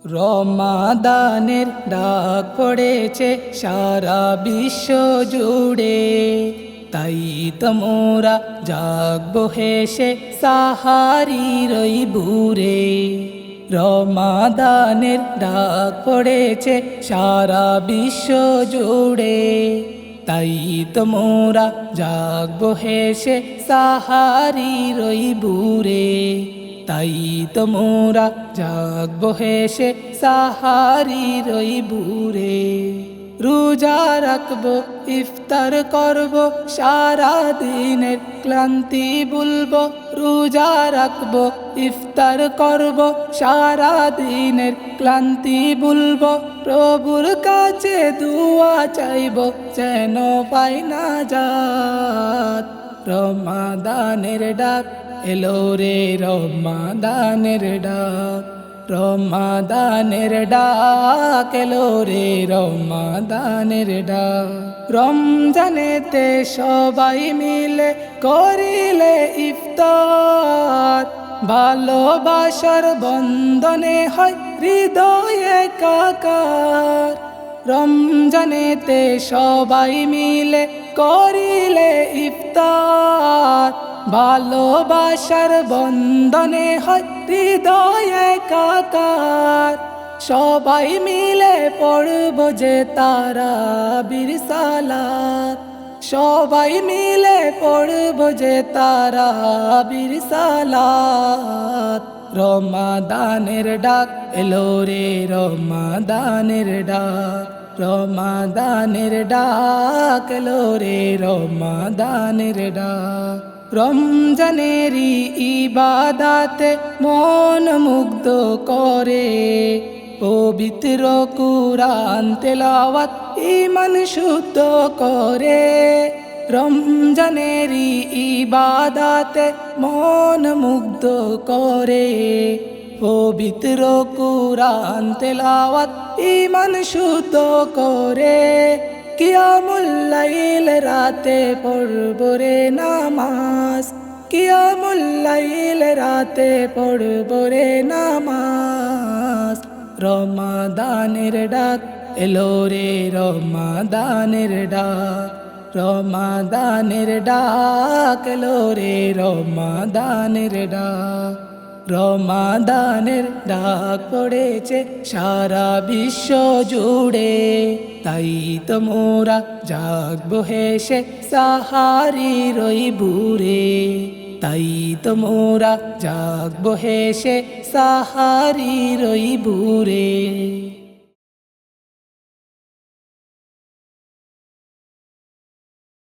রমাদানের ডাক পড়েছে সারা বিশ্ব জুড়ে, তাই তো মোরা জাগবো হেসে সাহারির ওই বুরে। রমাদানের ডাক পড়েছে সারা বিশ্ব জুড়ে, তাই তো মোরা জাগবো হেসে সাহারির ওই বুরে। তাই তো মোরা জাগবো হেসে সাহারির ওই বুরে। রোজা রাখবো, ইফতার করবো, সারা দিনের ক্লান্তি ভুলবো। রোজা রাখবো, ইফতার করবো, সারা দিনের ক্লান্তি ভুলবো। প্রভুর কাছে দুয়া চাইবো, যেন পাই না যাত। রমাদানের ডাক এলো রে, রমাদানের ডাক। রমাদানের ডাক এলো রে, রমাদানের ডাক। রমজানেতে সবাই মিলে করিলে ইফতার, ভালোবাসার বন্ধনে হয় হৃদয় একাকার। রমজানেতে সবাই মিলে করিলে ইফতার, ভালোবাসার বন্ধনে হয় হৃদয় একাকার। সবাই মিলে পড়ব যে তারাবির সালাত, সবাই মিলে পড়ব যে তারাবির সালাত। রমাদানের ডাক এলো রে, রমাদানের ডাক। রমাদানের ডাক এলো রে, রমাদানের ডাক। রমজানেরই ইবাদাতে মন মুগ্ধ করে, পবিত্র কুরআন তেলাওয়াত ঈমান শুদ্ধ করে। রমজানেরই ইবাদাতে মন মুগ্ধ করে, পবিত্র কুরআন তেলাওয়াত ঈমান শুদ্ধ করে। কিয়ামুল লাইল রাতে পড়ব রে নামাজ, কিয়ামুল লাইল রাতে পড়ব রে নামাজ। রমাদানের ডাক এলো রে, রমাদানের ডাক। রমাদানের ডাক এলো রে, রমাদানের ডাক। রমাদানের ডাক পড়েছে সারা বিশ্ব জুড়ে, তাই তো মোরা জাগবো হেসে সাহারির ওই বুরে। তাই তো মোরা জাগবো হেসে সাহারির ওই বুরে।